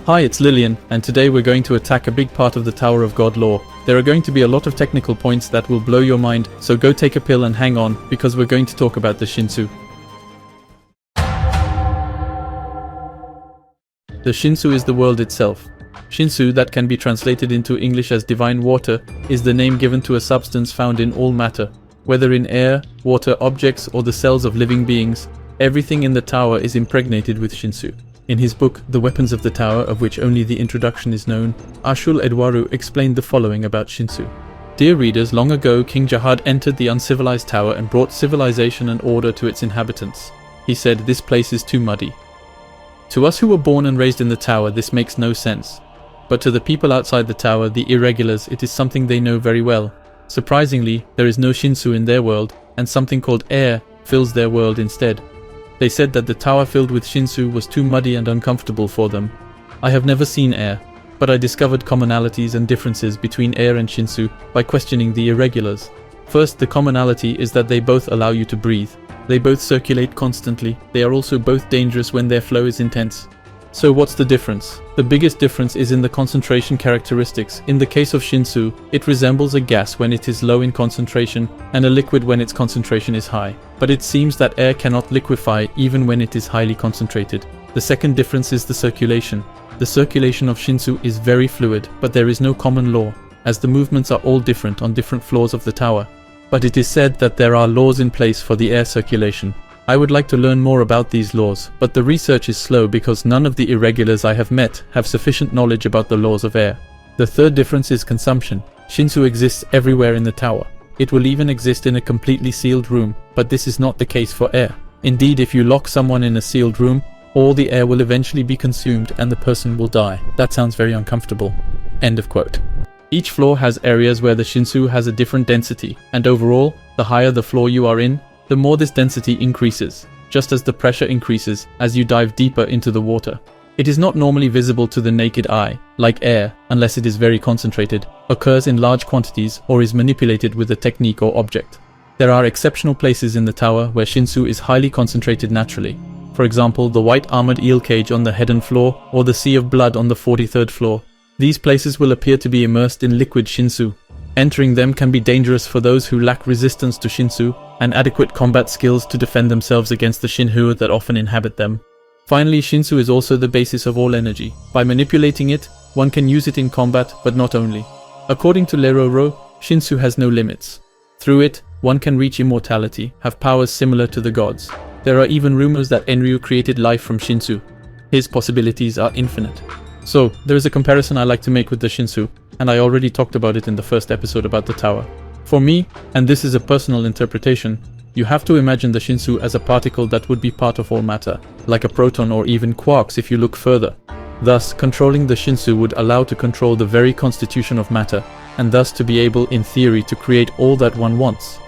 Hi, it's Lilian, and today we're going to attack a big part of the Tower of God lore. There are going to be a lot of technical points that will blow your mind, so go take a pill and hang on, because we're going to talk about the Shinsu. The Shinsu is the world itself. Shinsu, that can be translated into English as divine water, is the name given to a substance found in all matter. Whether in air, water, objects, or the cells of living beings, everything in the tower is impregnated with Shinsu. In his book, The Weapons of the Tower, of which only the introduction is known, Ashul Edwaru explained the following about Shinsu. Dear readers, long ago King Jahad entered the uncivilized tower and brought civilization and order to its inhabitants. He said, "This place is too muddy." To us who were born and raised in the tower, this makes no sense. But to the people outside the tower, the irregulars, it is something they know very well. Surprisingly, there is no Shinsu in their world, and something called air fills their world instead. They said that the tower filled with Shinsu was too muddy and uncomfortable for them. I have never seen air, but I discovered commonalities and differences between air and Shinsu by questioning the irregulars. First, the commonality is that they both allow you to breathe. They both circulate constantly. They are also both dangerous when their flow is intense. So what's the difference? The biggest difference is in the concentration characteristics. In the case of Shinsu, it resembles a gas when it is low in concentration and a liquid when its concentration is high. But it seems that air cannot liquefy even when it is highly concentrated. The second difference is the circulation. The circulation of Shinsu is very fluid, but there is no common law, as the movements are all different on different floors of the tower. But it is said that there are laws in place for the air circulation. I would like to learn more about these laws, but the research is slow because none of the irregulars I have met have sufficient knowledge about the laws of air. The third difference is consumption. Shinsu exists everywhere in the tower. It will even exist in a completely sealed room, but this is not the case for air. Indeed, if you lock someone in a sealed room, all the air will eventually be consumed and the person will die. That sounds very uncomfortable. End of quote. Each floor has areas where the Shinsu has a different density, and overall, the higher the floor you are in, the more this density increases, just as the pressure increases as you dive deeper into the water. It is not normally visible to the naked eye, like air, unless it is very concentrated, occurs in large quantities, or is manipulated with a technique or object. There are exceptional places in the tower where Shinsu is highly concentrated naturally. For example, the white armored eel cage on the hidden floor, or the sea of blood on the 43rd floor. These places will appear to be immersed in liquid Shinsu. Entering them can be dangerous for those who lack resistance to Shinsu and adequate combat skills to defend themselves against the Shinhu that often inhabit them. Finally, Shinsu is also the basis of all energy. By manipulating it, one can use it in combat, but not only. According to Leroro, Shinsu has no limits. Through it, one can reach immortality, have powers similar to the gods. There are even rumors that Enryu created life from Shinsu. His possibilities are infinite. So, there is a comparison I like to make with the Shinsu, and I already talked about it in the first episode about the tower. For me, and this is a personal interpretation, you have to imagine the Shinsu as a particle that would be part of all matter, like a proton or even quarks if you look further. Thus, controlling the Shinsu would allow to control the very constitution of matter, and thus to be able, in theory, to create all that one wants.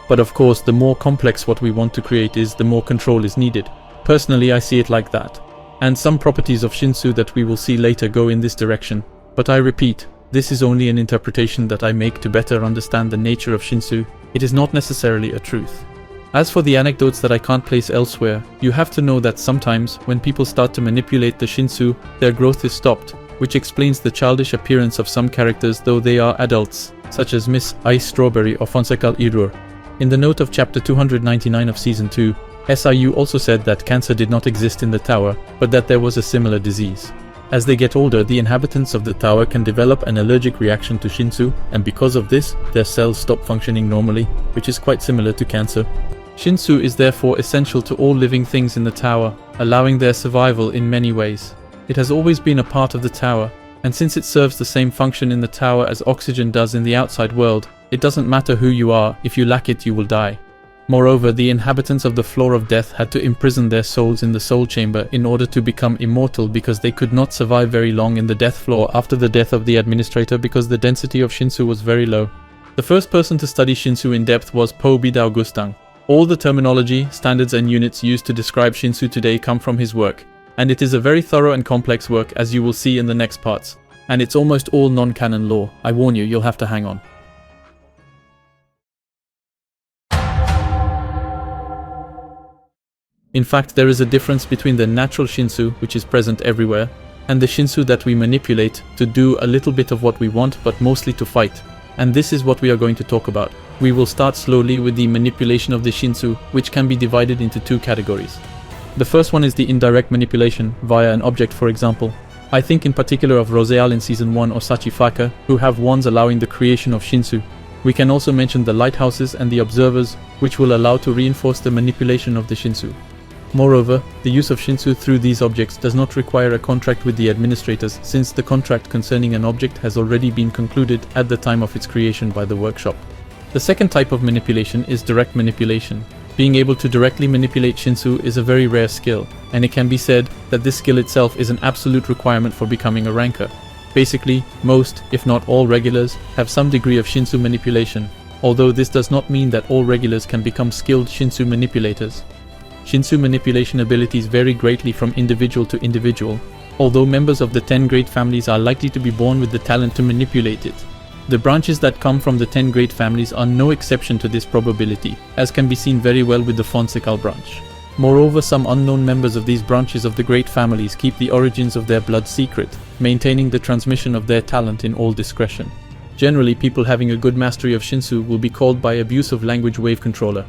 But of course, the more complex what we want to create is, the more control is needed. Personally, I see it like that. And some properties of Shinsu that we will see later go in this direction. But I repeat, this is only an interpretation that I make to better understand the nature of Shinsu. It is not necessarily a truth. As for the anecdotes that I can't place elsewhere, you have to know that sometimes, when people start to manipulate the Shinsu, their growth is stopped, which explains the childish appearance of some characters though they are adults, such as Miss Ice Strawberry or Fonsecal Irur. In the note of chapter 299 of season 2, SIU also said that cancer did not exist in the tower, but that there was a similar disease. As they get older, the inhabitants of the tower can develop an allergic reaction to Shinsu, and because of this, their cells stop functioning normally, which is quite similar to cancer. Shinsu is therefore essential to all living things in the tower, allowing their survival in many ways. It has always been a part of the tower, and since it serves the same function in the tower as oxygen does in the outside world, it doesn't matter who you are, if you lack it you will die. Moreover, the inhabitants of the floor of death had to imprison their souls in the soul chamber in order to become immortal because they could not survive very long in the death floor after the death of the administrator because the density of Shinsu was very low. The first person to study Shinsu in depth was Po Bidao Gustang. All the terminology, standards and units used to describe Shinsu today come from his work, and it is a very thorough and complex work as you will see in the next parts. And it's almost all non-canon lore. I warn you, you'll have to hang on. In fact, there is a difference between the natural Shinsu, which is present everywhere, and the Shinsu that we manipulate to do a little bit of what we want, but mostly to fight. And this is what we are going to talk about. We will start slowly with the manipulation of the Shinsu, which can be divided into two categories. The first one is the indirect manipulation via an object, for example. I think in particular of Roseal in Season 1 or Sachifaka, who have wands allowing the creation of Shinsu. We can also mention the lighthouses and the observers, which will allow to reinforce the manipulation of the Shinsu. Moreover, the use of Shinsu through these objects does not require a contract with the administrators, since the contract concerning an object has already been concluded at the time of its creation by the workshop. The second type of manipulation is direct manipulation. Being able to directly manipulate Shinsu is a very rare skill, and it can be said that this skill itself is an absolute requirement for becoming a ranker. Basically, most, if not all regulars, have some degree of Shinsu manipulation, although this does not mean that all regulars can become skilled Shinsu manipulators. Shinsu manipulation abilities vary greatly from individual to individual, although members of the 10 great families are likely to be born with the talent to manipulate it. The branches that come from the 10 great families are no exception to this probability, as can be seen very well with the Fonsecal branch. Moreover, some unknown members of these branches of the great families keep the origins of their blood secret, maintaining the transmission of their talent in all discretion. Generally, people having a good mastery of Shinsu will be called by abuse of language wave controller.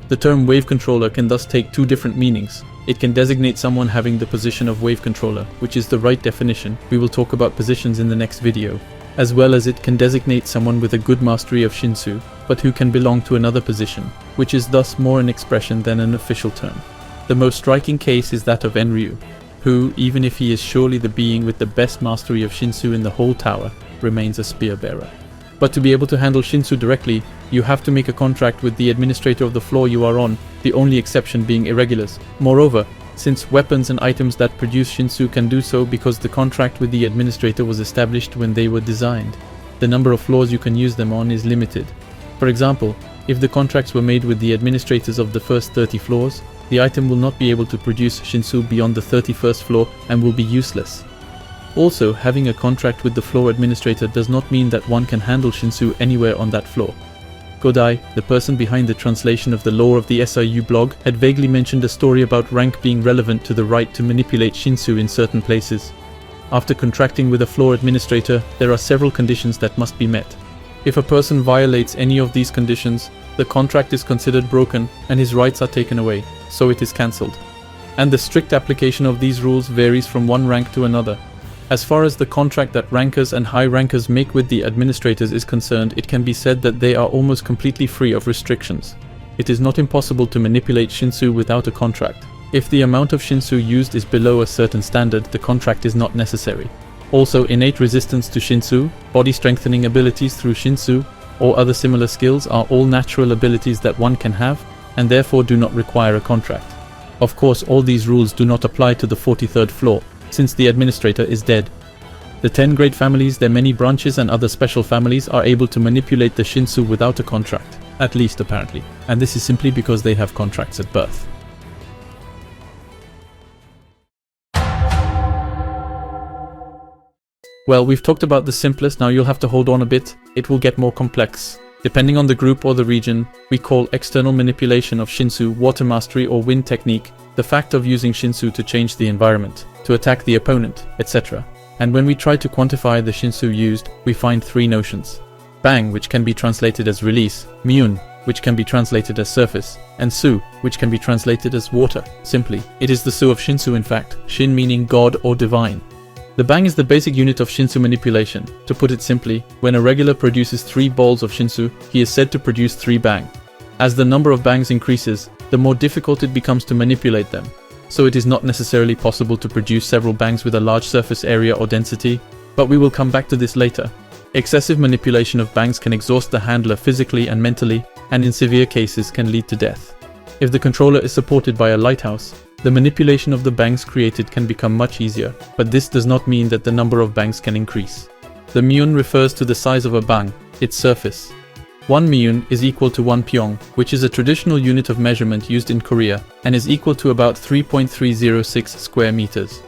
The term wave controller can thus take two different meanings. It can designate someone having the position of wave controller, which is the right definition. We will talk about positions in the next video. As well as it can designate someone with a good mastery of Shinsu, but who can belong to another position, which is thus more an expression than an official term. The most striking case is that of Enryu, who, even if he is surely the being with the best mastery of Shinsu in the whole tower, remains a spear bearer. But to be able to handle Shinsu directly, you have to make a contract with the administrator of the floor you are on, the only exception being irregulars. Moreover, since weapons and items that produce Shinsu can do so because the contract with the administrator was established when they were designed, the number of floors you can use them on is limited. For example, if the contracts were made with the administrators of the first 30 floors, the item will not be able to produce Shinsu beyond the 31st floor and will be useless. Also, having a contract with the floor administrator does not mean that one can handle Shinsu anywhere on that floor. Godai, the person behind the translation of the lore of the SIU blog, had vaguely mentioned a story about rank being relevant to the right to manipulate Shinsu in certain places. After contracting with a floor administrator, there are several conditions that must be met. If a person violates any of these conditions, the contract is considered broken and his rights are taken away, so it is cancelled. And the strict application of these rules varies from one rank to another. As far as the contract that rankers and high rankers make with the administrators is concerned, it can be said that they are almost completely free of restrictions. It is not impossible to manipulate Shinsu without a contract. If the amount of Shinsu used is below a certain standard, the contract is not necessary. Also, innate resistance to Shinsu, body strengthening abilities through Shinsu, or other similar skills are all natural abilities that one can have, and therefore do not require a contract. Of course, all these rules do not apply to the 43rd floor, since the administrator is dead. The 10 great families, their many branches and other special families are able to manipulate the Shinsu without a contract, at least apparently, and this is simply because they have contracts at birth. Well, we've talked about the simplest, now you'll have to hold on a bit, it will get more complex. Depending on the group or the region, we call external manipulation of Shinsu water mastery or wind technique, the fact of using Shinsu to change the environment, to attack the opponent, etc. And when we try to quantify the Shinsu used, we find three notions. Bang, which can be translated as release, Myun, which can be translated as surface, and Su, which can be translated as water. Simply, it is the Su of Shinsu in fact, Shin meaning God or divine. The bang is the basic unit of Shinsu manipulation. To put it simply, when a regular produces 3 balls of Shinsu, he is said to produce 3 bang. As the number of bangs increases, the more difficult it becomes to manipulate them. So it is not necessarily possible to produce several bangs with a large surface area or density, but we will come back to this later. Excessive manipulation of bangs can exhaust the handler physically and mentally, and in severe cases can lead to death. If the controller is supported by a lighthouse, the manipulation of the bangs created can become much easier, but this does not mean that the number of bangs can increase. The myun refers to the size of a bang, its surface. 1 myun is equal to 1 pyong, which is a traditional unit of measurement used in Korea, and is equal to about 3.306 square meters.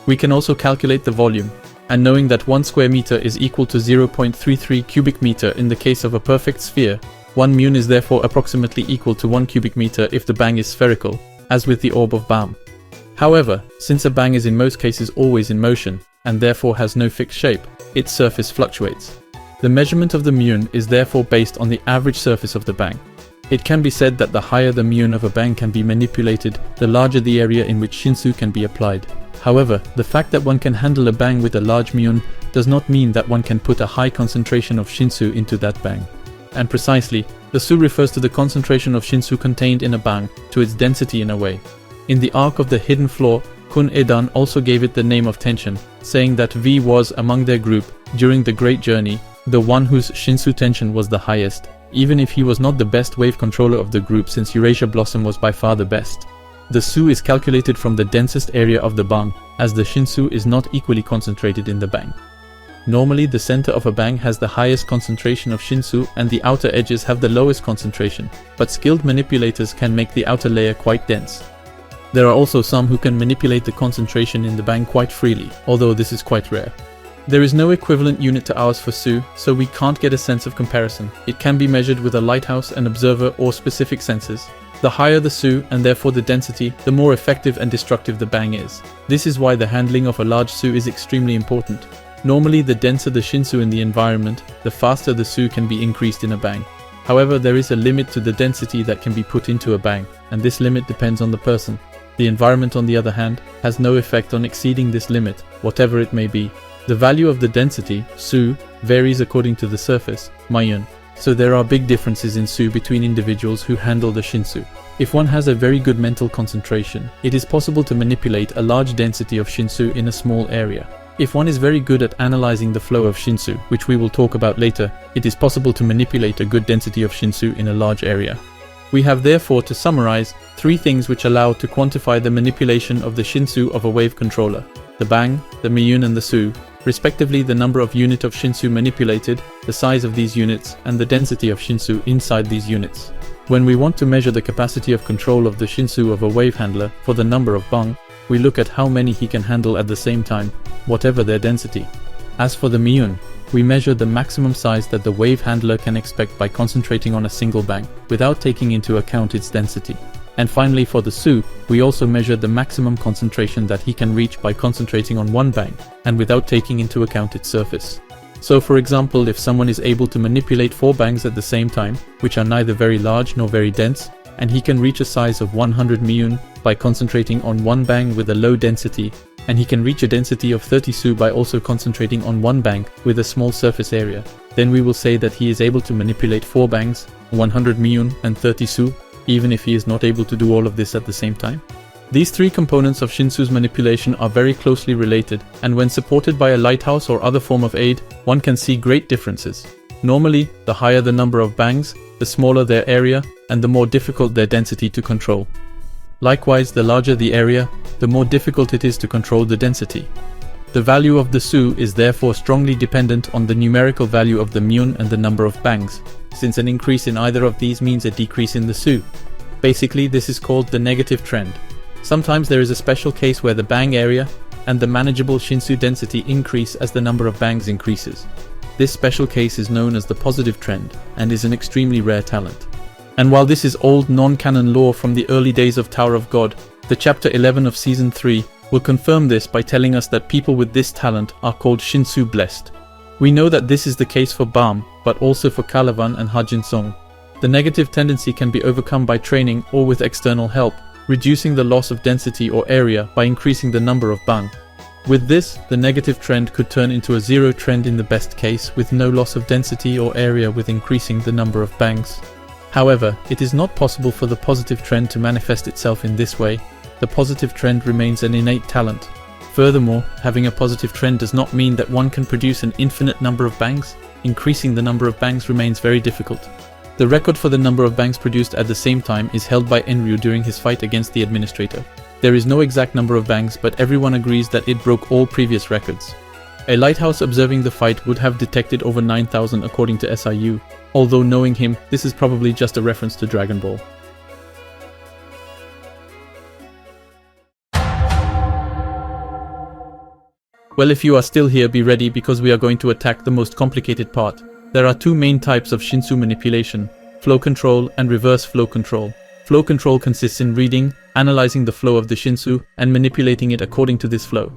We can also calculate the volume, and knowing that 1 square meter is equal to 0.33 cubic meter in the case of a perfect sphere, 1 myun is therefore approximately equal to 1 cubic meter if the bang is spherical, as with the orb of Bam. However, since a bang is in most cases always in motion, and therefore has no fixed shape. Its surface fluctuates. The measurement of the myun is therefore based on the average surface of the bang. It can be said that the higher the myun of a bang can be manipulated, the larger the area in which Shinsu can be applied. However, the fact that one can handle a bang with a large myun does not mean that one can put a high concentration of Shinsu into that bang. And precisely, the Su refers to the concentration of Shinsu contained in a bang, to its density in a way. In the arc of the hidden floor, Kun Edan also gave it the name of tension, saying that V was, among their group, during the Great Journey, the one whose Shinsu tension was the highest, even if he was not the best wave controller of the group, since Eurasia Blossom was by far the best. The Su is calculated from the densest area of the bang, as the Shinsu is not equally concentrated in the bang. Normally, the center of a bang has the highest concentration of Shinsu and the outer edges have the lowest concentration, but skilled manipulators can make the outer layer quite dense. There are also some who can manipulate the concentration in the bang quite freely, although this is quite rare. There is no equivalent unit to ours for Su, so we can't get a sense of comparison. It can be measured with a lighthouse, an observer, or specific sensors. The higher the Su, and therefore the density, the more effective and destructive the bang is. This is why the handling of a large Su is extremely important. Normally, the denser the Shinsu in the environment, the faster the Su can be increased in a bang. However, there is a limit to the density that can be put into a bang, and this limit depends on the person. The environment, on the other hand, has no effect on exceeding this limit, whatever it may be. The value of the density, Su, varies according to the surface, myun. So there are big differences in Su between individuals who handle the Shinsu. If one has a very good mental concentration, it is possible to manipulate a large density of Shinsu in a small area. If one is very good at analyzing the flow of Shinsu, which we will talk about later, it is possible to manipulate a good density of Shinsu in a large area. We have therefore, to summarize, 3 things which allow to quantify the manipulation of the Shinsu of a wave controller: the bang, the myun and the Su, respectively the number of unit of Shinsu manipulated, the size of these units, and the density of Shinsu inside these units. When we want to measure the capacity of control of the Shinsu of a wave handler for the number of bang, we look at how many he can handle at the same time, whatever their density. As for the myun, we measure the maximum size that the wave handler can expect by concentrating on a single bang, without taking into account its density. And finally, for the Su, we also measure the maximum concentration that he can reach by concentrating on one bang, and without taking into account its surface. So for example, if someone is able to manipulate 4 bangs at the same time, which are neither very large nor very dense, and he can reach a size of 100 myun by concentrating on one bang with a low density, and he can reach a density of 30 Su by also concentrating on one bang with a small surface area, then we will say that he is able to manipulate 4 bangs, 100 myun and 30 Su, even if he is not able to do all of this at the same time. These 3 components of Shinsu's manipulation are very closely related, and when supported by a lighthouse or other form of aid, one can see great differences. Normally, the higher the number of bangs, the smaller their area, and the more difficult their density to control. Likewise, the larger the area, the more difficult it is to control the density. The value of the Su is therefore strongly dependent on the numerical value of the myun and the number of bangs, since an increase in either of these means a decrease in the Su. Basically, this is called the negative trend. Sometimes there is a special case where the bang area and the manageable Shinsu density increase as the number of bangs increases. This special case is known as the positive trend and is an extremely rare talent. And while this is old non-canon lore from the early days of Tower of God, the chapter 11 of season 3 will confirm this by telling us that people with this talent are called Shinsu blessed. We know that this is the case for Bam, but also for Kalavan and Hajin Song. The negative tendency can be overcome by training or with external help, reducing the loss of density or area by increasing the number of bang. With this, the negative trend could turn into a zero trend in the best case, with no loss of density or area with increasing the number of bangs. However, it is not possible for the positive trend to manifest itself in this way. The positive trend remains an innate talent. Furthermore, having a positive trend does not mean that one can produce an infinite number of bangs. Increasing the number of bangs remains very difficult. The record for the number of bangs produced at the same time is held by Enryu during his fight against the administrator. There is no exact number of bangs, but everyone agrees that it broke all previous records. A lighthouse observing the fight would have detected over 9,000 according to SIU, although knowing him, this is probably just a reference to Dragon Ball. Well, if you are still here, be ready because we are going to attack the most complicated part. There are 2 main types of Shinsu manipulation: flow control and reverse flow control. Flow control consists in reading, analyzing the flow of the Shinsu, and manipulating it according to this flow.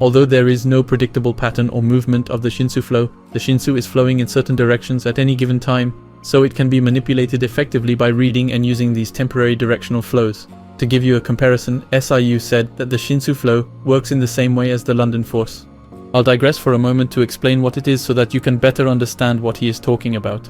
Although there is no predictable pattern or movement of the Shinsu flow, the Shinsu is flowing in certain directions at any given time, so it can be manipulated effectively by reading and using these temporary directional flows. To give you a comparison, SIU said that the Shinsu flow works in the same way as the London force. I'll digress for a moment to explain what it is so that you can better understand what he is talking about.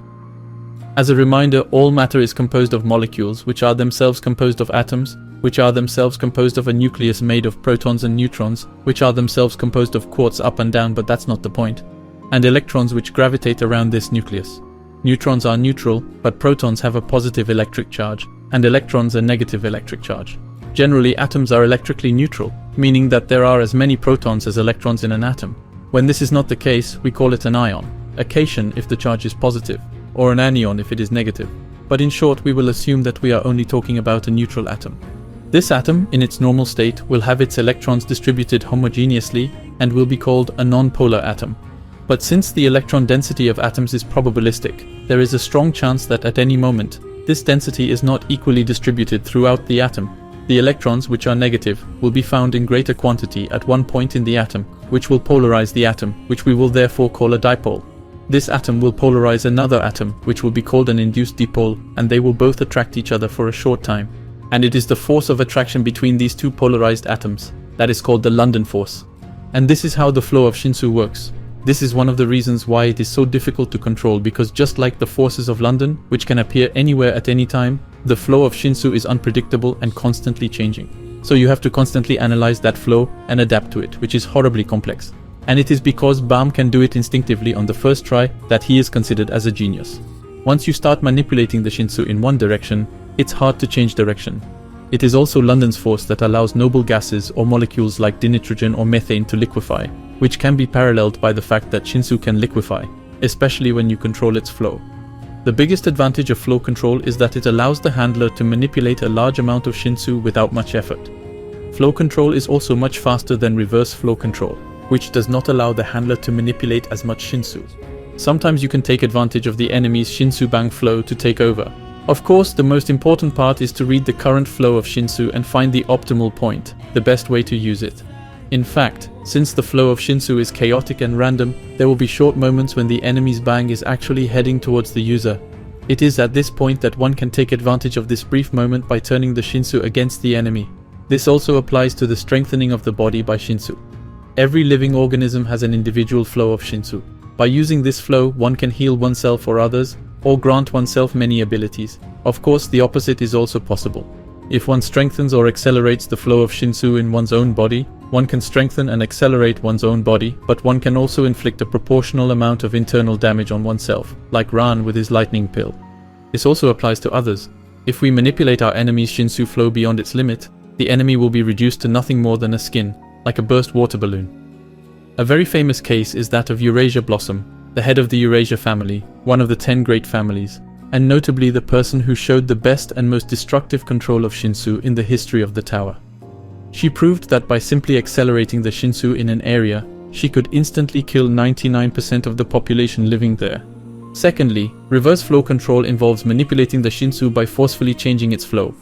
As a reminder, all matter is composed of molecules, which are themselves composed of atoms, which are themselves composed of a nucleus made of protons and neutrons, which are themselves composed of quarks up and down, but that's not the point, and electrons which gravitate around this nucleus. Neutrons are neutral, but protons have a positive electric charge, and electrons a negative electric charge. Generally, atoms are electrically neutral, meaning that there are as many protons as electrons in an atom. When this is not the case, we call it an ion, a cation if the charge is positive, or an anion if it is negative. But in short, we will assume that we are only talking about a neutral atom. This atom, in its normal state, will have its electrons distributed homogeneously and will be called a non-polar atom. But since the electron density of atoms is probabilistic, there is a strong chance that at any moment, this density is not equally distributed throughout the atom. The electrons, which are negative, will be found in greater quantity at one point in the atom, which will polarize the atom, which we will therefore call a dipole. This atom will polarize another atom, which will be called an induced dipole, and they will both attract each other for a short time. And it is the force of attraction between these two polarized atoms that is called the London force. And this is how the flow of Shinsu works. This is one of the reasons why it is so difficult to control, because just like the forces of London, which can appear anywhere at any time, the flow of Shinsu is unpredictable and constantly changing. So you have to constantly analyze that flow and adapt to it, which is horribly complex. And it is because Baum can do it instinctively on the first try that he is considered as a genius. Once you start manipulating the Shinsu in one direction, it's hard to change direction. It is also London's force that allows noble gases or molecules like dinitrogen or methane to liquefy, which can be paralleled by the fact that Shinsu can liquefy, especially when you control its flow. The biggest advantage of flow control is that it allows the handler to manipulate a large amount of Shinsu without much effort. Flow control is also much faster than reverse flow control, which does not allow the handler to manipulate as much Shinsu. Sometimes you can take advantage of the enemy's Shinsu bang flow to take over. Of course, the most important part is to read the current flow of Shinsu and find the optimal point, the best way to use it. In fact, since the flow of Shinsu is chaotic and random, there will be short moments when the enemy's bang is actually heading towards the user. It is at this point that one can take advantage of this brief moment by turning the Shinsu against the enemy. This also applies to the strengthening of the body by Shinsu. Every living organism has an individual flow of Shinsu. By using this flow, one can heal oneself or others, or grant oneself many abilities. Of course, the opposite is also possible. If one strengthens or accelerates the flow of Shinsu in one's own body, one can strengthen and accelerate one's own body, but one can also inflict a proportional amount of internal damage on oneself, like Ran with his lightning pill. This also applies to others. If we manipulate our enemy's Shinsu flow beyond its limit, the enemy will be reduced to nothing more than a skin, like a burst water balloon. A very famous case is that of Eurasia Blossom, the head of the Eurasia family, one of the 10 great families, and notably the person who showed the best and most destructive control of Shinsu in the history of the tower. She proved that by simply accelerating the Shinsu in an area, she could instantly kill 99% of the population living there. Secondly, reverse flow control involves manipulating the Shinsu by forcefully changing its flow.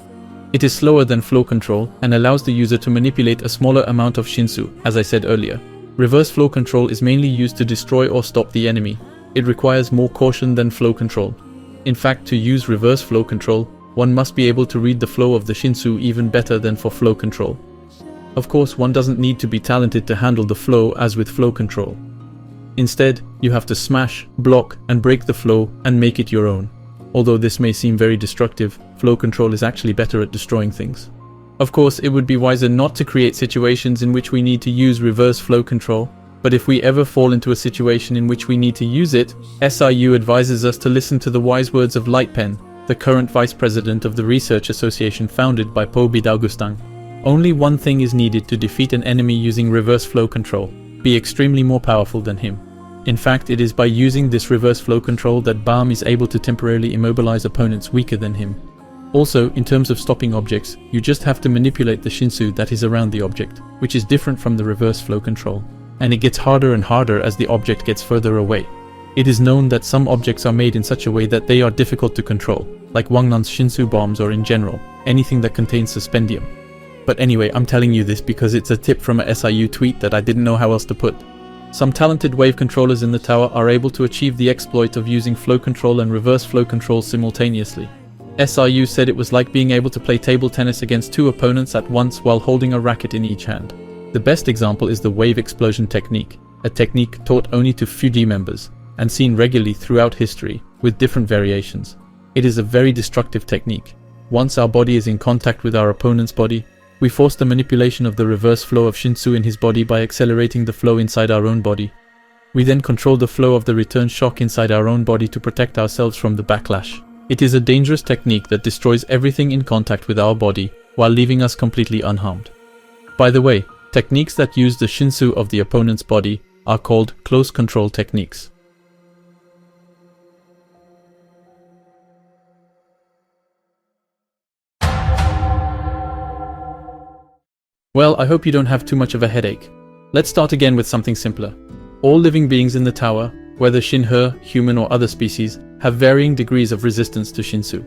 It is slower than flow control and allows the user to manipulate a smaller amount of Shinsu, as I said earlier. Reverse flow control is mainly used to destroy or stop the enemy. It requires more caution than flow control. In fact, to use reverse flow control, one must be able to read the flow of the Shinsu even better than for flow control. Of course, one doesn't need to be talented to handle the flow as with flow control. Instead, you have to smash, block, and break the flow and make it your own. Although this may seem very destructive, flow control is actually better at destroying things. Of course, it would be wiser not to create situations in which we need to use reverse flow control, but if we ever fall into a situation in which we need to use it, SIU advises us to listen to the wise words of Lightpen, the current vice president of the research association founded by Po Bidalgustang. Only one thing is needed to defeat an enemy using reverse flow control: be extremely more powerful than him. In fact, it is by using this reverse flow control that Baum is able to temporarily immobilize opponents weaker than him. Also, in terms of stopping objects, you just have to manipulate the Shinsu that is around the object, which is different from the reverse flow control. And it gets harder and harder as the object gets further away. It is known that some objects are made in such a way that they are difficult to control, like Wangnan's Shinsu bombs or in general, anything that contains suspendium. But anyway, I'm telling you this because it's a tip from a SIU tweet that I didn't know how else to put. Some talented wave controllers in the tower are able to achieve the exploit of using flow control and reverse flow control simultaneously. SIU said it was like being able to play table tennis against two opponents at once while holding a racket in each hand. The best example is the wave explosion technique, a technique taught only to Fuji members and seen regularly throughout history with different variations. It is a very destructive technique. Once our body is in contact with our opponent's body, we force the manipulation of the reverse flow of Shinsu in his body by accelerating the flow inside our own body. We then control the flow of the return shock inside our own body to protect ourselves from the backlash. It is a dangerous technique that destroys everything in contact with our body while leaving us completely unharmed. By the way, techniques that use the Shinsu of the opponent's body are called close control techniques. Well, I hope you don't have too much of a headache. Let's start again with something simpler. All living beings in the tower, whether Shinhe, human or other species, have varying degrees of resistance to Shinsu.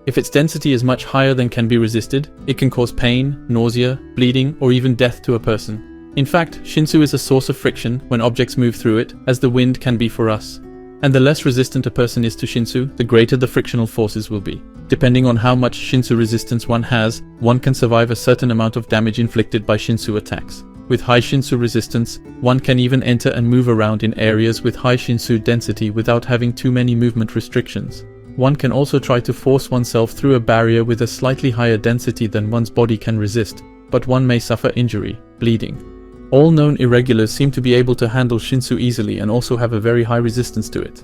If its density is much higher than can be resisted, it can cause pain, nausea, bleeding, or even death to a person. In fact, Shinsu is a source of friction when objects move through it, as the wind can be for us. And the less resistant a person is to Shinsu, the greater the frictional forces will be. Depending on how much Shinsu resistance one has, one can survive a certain amount of damage inflicted by Shinsu attacks. With high Shinsu resistance, one can even enter and move around in areas with high Shinsu density without having too many movement restrictions. One can also try to force oneself through a barrier with a slightly higher density than one's body can resist, but one may suffer injury, bleeding. All known irregulars seem to be able to handle Shinsu easily and also have a very high resistance to it.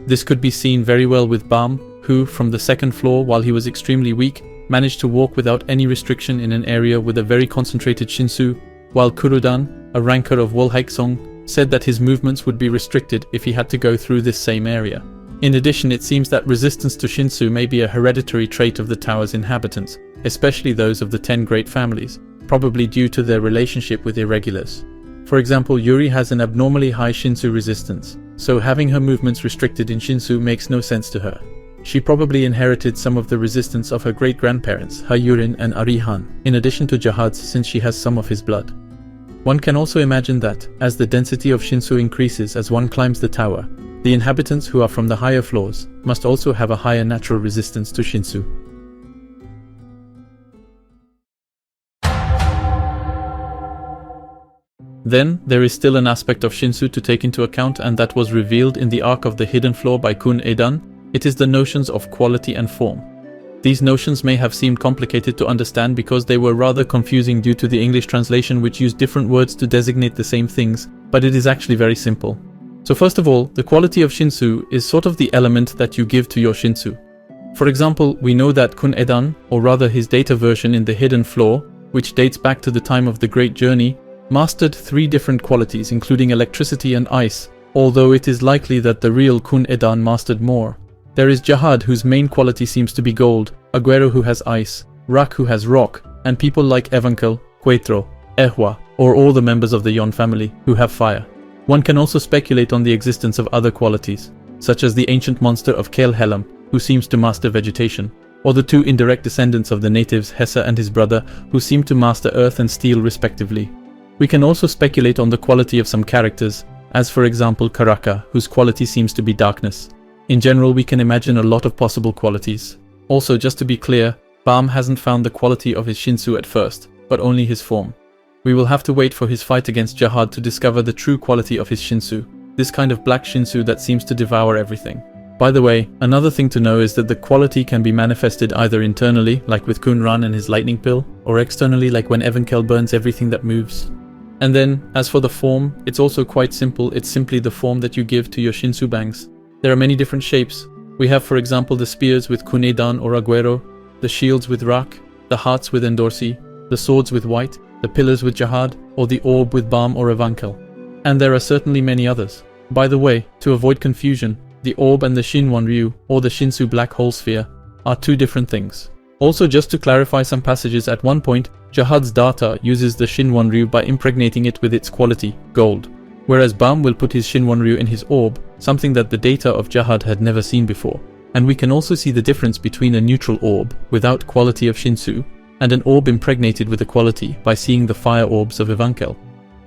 This could be seen very well with Bam, who, from the second floor while he was extremely weak, managed to walk without any restriction in an area with a very concentrated Shinsu, while Kurodan, a ranker of Wolhaeksong, said that his movements would be restricted if he had to go through this same area. In addition, it seems that resistance to Shinsu may be a hereditary trait of the tower's inhabitants, especially those of the 10 great families, probably due to their relationship with irregulars. For example, Yuri has an abnormally high Shinsu resistance, so having her movements restricted in Shinsu makes no sense to her. She probably inherited some of the resistance of her great-grandparents, Hayurin and Arihan, in addition to Jahad's since she has some of his blood. One can also imagine that, as the density of Shinsu increases as one climbs the tower, the inhabitants who are from the higher floors must also have a higher natural resistance to Shinsu. Then, there is still an aspect of Shinsu to take into account, and that was revealed in the arc of the hidden floor by Kun Edan. It is the notions of quality and form. These notions may have seemed complicated to understand because they were rather confusing due to the English translation which used different words to designate the same things, but it is actually very simple. So first of all, the quality of Shinsu is sort of the element that you give to your Shinsu. For example, we know that Kun Edan, or rather his data version in the hidden floor, which dates back to the time of the Great Journey, mastered 3 different qualities including electricity and ice, although it is likely that the real Kun Edan mastered more. There is Jahad, whose main quality seems to be gold, Aguero, who has ice, Rak, who has rock, and people like Evankel, Quetro, Ehwa, or all the members of the Yon family, who have fire. One can also speculate on the existence of other qualities, such as the ancient monster of Kel Helam, who seems to master vegetation, or the 2 indirect descendants of the natives, Hessa and his brother, who seem to master earth and steel respectively. We can also speculate on the quality of some characters, as for example Karaka, whose quality seems to be darkness. In general, we can imagine a lot of possible qualities. Also, just to be clear, Bam hasn't found the quality of his Shinsu at first, but only his form. We will have to wait for his fight against Jahad to discover the true quality of his Shinsu, this kind of black Shinsu that seems to devour everything. By the way, another thing to know is that the quality can be manifested either internally, like with Kunran and his lightning pill, or externally, like when Evankel burns everything that moves. And then, as for the form, it's also quite simple. It's simply the form that you give to your Shinsu bangs. There are many different shapes. We have, for example, the spears with Kunedan or Aguero, the shields with Rak, the hearts with Endorsi, the swords with White, the pillars with Jahad, or the orb with Bam or Evankel. And there are certainly many others. By the way, to avoid confusion, the orb and the Shinwan Ryu, or the Shinsu black hole sphere, are 2 different things. Also, just to clarify some passages, at one point, Jahad's data uses the Shinwan Ryu by impregnating it with its quality, gold, whereas Bam will put his Shinwan Ryu in his orb, something that the data of Jahad had never seen before. And we can also see the difference between a neutral orb, without quality of Shinsu, and an orb impregnated with a quality by seeing the fire orbs of Evankel.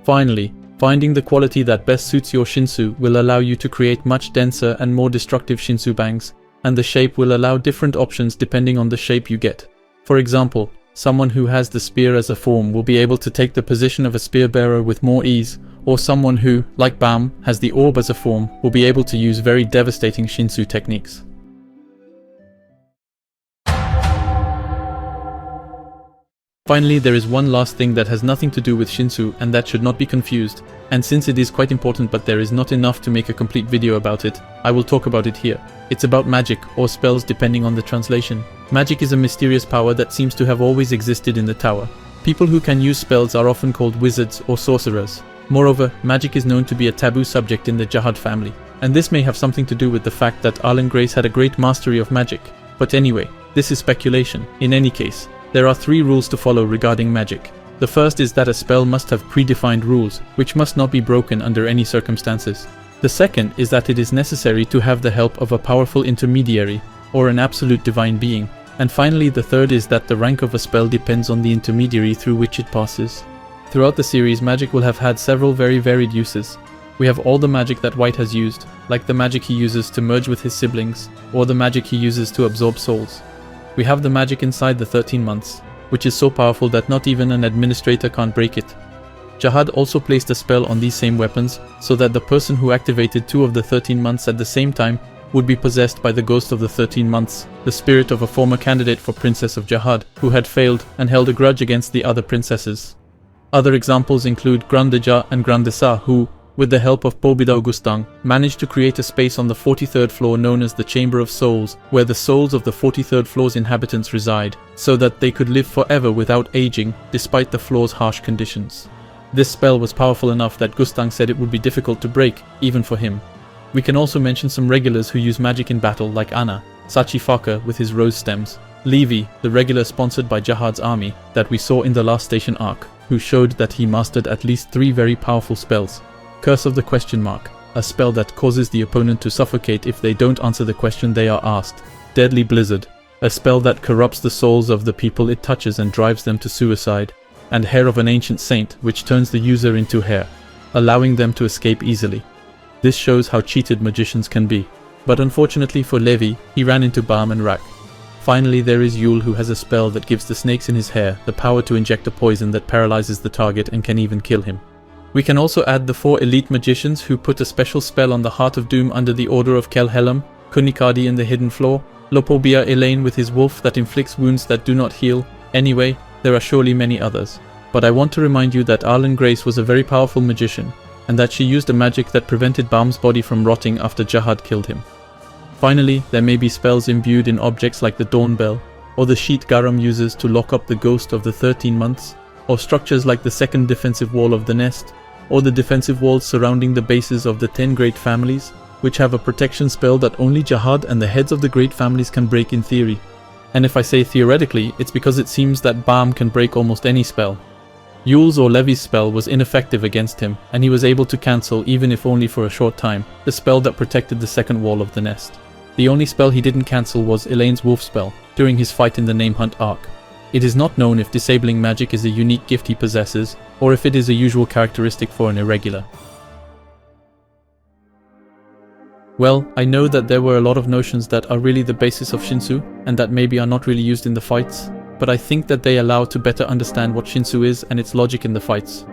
Finally, finding the quality that best suits your Shinsu will allow you to create much denser and more destructive Shinsu bangs, and the shape will allow different options depending on the shape you get. For example, someone who has the spear as a form will be able to take the position of a spear bearer with more ease, or someone who, like Bam, has the orb as a form will be able to use very devastating Shinsu techniques. Finally, there is one last thing that has nothing to do with Shinsu and that should not be confused, and since it is quite important but there is not enough to make a complete video about it, I will talk about it here. It's about magic, or spells depending on the translation. Magic is a mysterious power that seems to have always existed in the tower. People who can use spells are often called wizards or sorcerers. Moreover, magic is known to be a taboo subject in the Jahad family, and this may have something to do with the fact that Arlen Grace had a great mastery of magic. But anyway, this is speculation. In any case, there are 3 rules to follow regarding magic. The first is that a spell must have predefined rules, which must not be broken under any circumstances. The second is that it is necessary to have the help of a powerful intermediary, or an absolute divine being. And finally, the third is that the rank of a spell depends on the intermediary through which it passes. Throughout the series, magic will have had several very varied uses. We have all the magic that White has used, like the magic he uses to merge with his siblings, or the magic he uses to absorb souls. We have the magic inside the 13 months, which is so powerful that not even an administrator can't break it. Jahad also placed a spell on these same weapons, so that the person who activated 2 of the 13 months at the same time would be possessed by the ghost of the 13 months, the spirit of a former candidate for Princess of Jahad, who had failed and held a grudge against the other princesses. Other examples include Grandeja and Grandesa, who, with the help of Pobida Augustang, managed to create a space on the 43rd floor known as the Chamber of Souls, where the souls of the 43rd floor's inhabitants reside, so that they could live forever without aging, despite the floor's harsh conditions. This spell was powerful enough that Gustang said it would be difficult to break, even for him. We can also mention some regulars who use magic in battle like Anna, Sachi Faka with his rose stems, Levi, the regular sponsored by Jahad's army that we saw in the Last Station arc, who showed that he mastered at least 3 very powerful spells. Curse of the Question Mark, a spell that causes the opponent to suffocate if they don't answer the question they are asked. Deadly Blizzard, a spell that corrupts the souls of the people it touches and drives them to suicide. And Hair of an Ancient Saint, which turns the user into hair, allowing them to escape easily. This shows how cheated magicians can be. But unfortunately for Levi, he ran into Bam and Rak. Finally, there is Yule, who has a spell that gives the snakes in his hair the power to inject a poison that paralyzes the target and can even kill him. We can also add the 4 elite magicians who put a special spell on the Heart of Doom under the order of Kelhelm, Kunikadi in the Hidden Floor, Lopobia Elaine with his wolf that inflicts wounds that do not heal. Anyway, there are surely many others. But I want to remind you that Arlen Grace was a very powerful magician, and that she used a magic that prevented Bam's body from rotting after Jahad killed him. Finally, there may be spells imbued in objects like the Dawn Bell, or the sheet Garam uses to lock up the ghost of the 13 months, or structures like the second defensive wall of the nest, or the defensive walls surrounding the bases of the 10 great families, which have a protection spell that only Jahad and the heads of the great families can break in theory. And if I say theoretically, it's because it seems that Bam can break almost any spell. Yule's or Levi's spell was ineffective against him, and he was able to cancel, even if only for a short time, the spell that protected the second wall of the nest. The only spell he didn't cancel was Elaine's wolf spell, during his fight in the Name Hunt arc. It is not known if disabling magic is a unique gift he possesses, or if it is a usual characteristic for an irregular. Well, I know that there were a lot of notions that are really the basis of Shinsu, and that maybe are not really used in the fights, but I think that they allow to better understand what Shinsu is and its logic in the fights.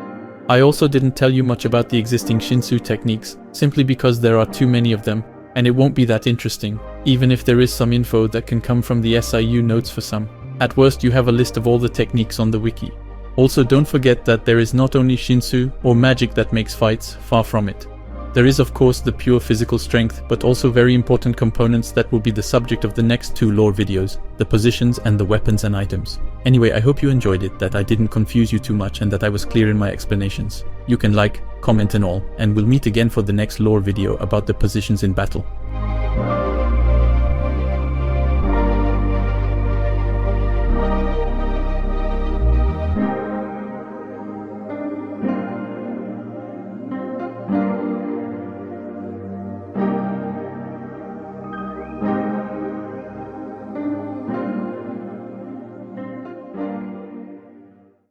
I also didn't tell you much about the existing Shinsu techniques, simply because there are too many of them, and it won't be that interesting, even if there is some info that can come from the SIU notes for some. At worst, you have a list of all the techniques on the wiki. Also, don't forget that there is not only Shinsu or magic that makes fights, far from it. There is of course the pure physical strength, but also very important components that will be the subject of the next 2 lore videos, the positions and the weapons and items. Anyway, I hope you enjoyed it, that I didn't confuse you too much and that I was clear in my explanations. You can like, comment and all, and we'll meet again for the next lore video about the positions in battle.